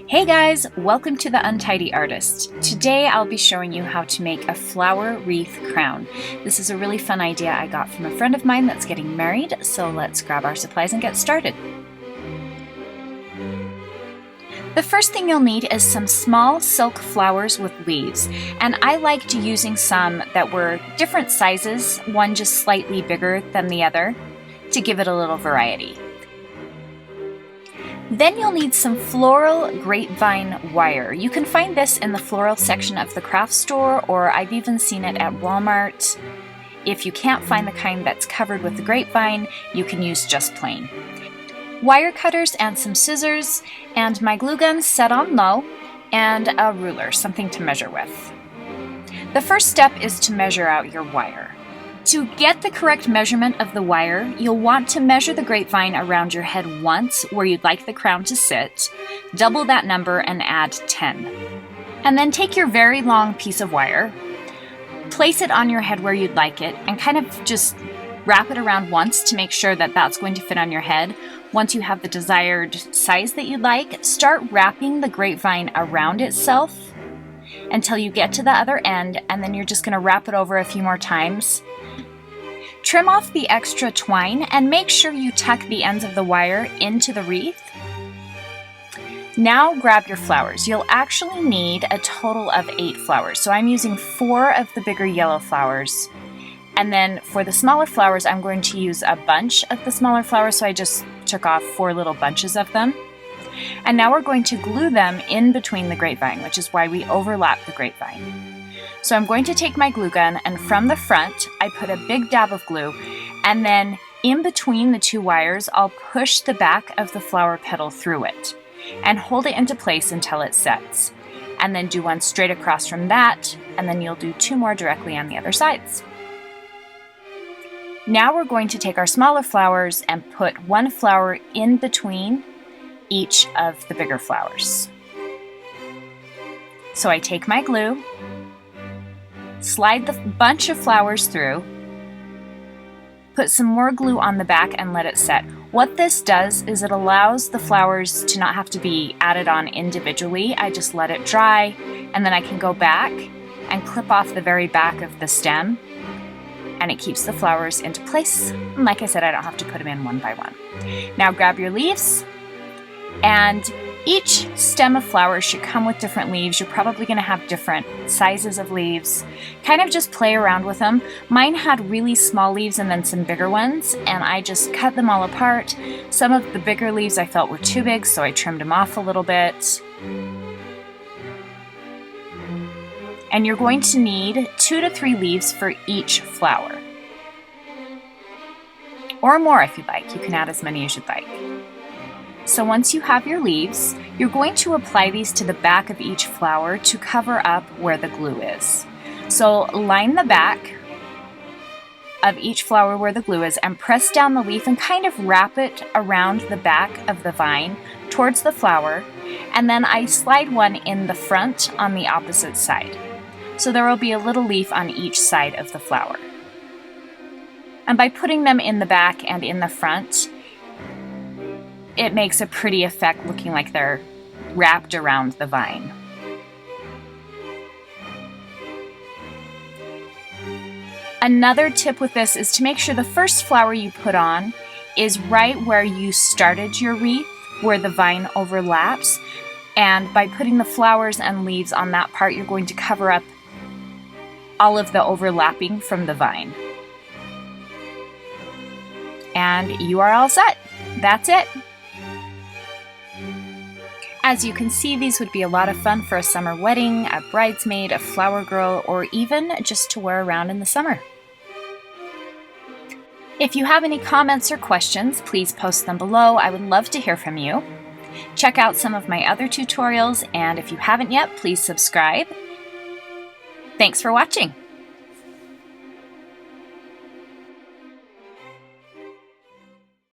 Hey guys, welcome to The Untidy Artist. Today I'll be showing you how to make a flower wreath crown. This is a really fun idea I got from a friend of mine that's getting married, so let's grab our supplies and get started. The first thing you'll need is some small silk flowers with leaves, and I liked using some that were different sizes, one just slightly bigger than the other, to give it a little variety. Then you'll need some floral grapevine wire. You can find this in the floral section of the craft store, or I've even seen it at Walmart. If you can't find the kind that's covered with the grapevine, you can use just plain. Wire cutters and some scissors, and my glue gun set on low, and a ruler, something to measure with. The first step is to measure out your wire. To get the correct measurement of the wire, you'll want to measure the grapevine around your head once where you'd like the crown to sit, double that number and add 10. And then take your very long piece of wire, place it on your head where you'd like it, and kind of just wrap it around once to make sure that that's going to fit on your head. Once you have the desired size that you'd like, start wrapping the grapevine around itself until you get to the other end, and then you're just going to wrap it over a few more times. Trim off the extra twine and make sure you tuck the ends of the wire into the wreath. Now grab your flowers. You'll actually need a total of 8 flowers. So I'm using 4 of the bigger yellow flowers. And then for the smaller flowers, I'm going to use a bunch of the smaller flowers. So I just took off 4 little bunches of them. And now we're going to glue them in between the grapevine, which is why we overlap the grapevine. So I'm going to take my glue gun, and from the front, I put a big dab of glue, and then in between the 2 wires, I'll push the back of the flower petal through it and hold it into place until it sets. And then do one straight across from that, and then you'll do 2 more directly on the other sides. Now we're going to take our smaller flowers and put 1 flower in between each of the bigger flowers. So I take my glue, slide the bunch of flowers through, put some more glue on the back and let it set. What this does is it allows the flowers to not have to be added on individually. I just let it dry, and then I can go back and clip off the very back of the stem, and it keeps the flowers into place. And like I said, I don't have to put them in one by one. Now grab your leaves, and each stem of flowers should come with different leaves. You're probably going to have different sizes of leaves. Kind of just play around with them. Mine had really small leaves and then some bigger ones, and I just cut them all apart. Some of the bigger leaves I felt were too big, so I trimmed them off a little bit. And you're going to need 2 to 3 leaves for each flower. Or more if you'd like. You can add as many as you'd like. So once you have your leaves, you're going to apply these to the back of each flower to cover up where the glue is. So line the back of each flower where the glue is and press down the leaf and kind of wrap it around the back of the vine towards the flower, and then I slide one in the front on the opposite side. So there will be a little leaf on each side of the flower. And by putting them in the back and in the front, it makes a pretty effect looking like they're wrapped around the vine. Another tip with this is to make sure the first flower you put on is right where you started your wreath, where the vine overlaps. And by putting the flowers and leaves on that part, you're going to cover up all of the overlapping from the vine. And you are all set. That's it. As you can see, these would be a lot of fun for a summer wedding, a bridesmaid, a flower girl, or even just to wear around in the summer. If you have any comments or questions, please post them below. I would love to hear from you. Check out some of my other tutorials, and if you haven't yet, please subscribe. Thanks for watching.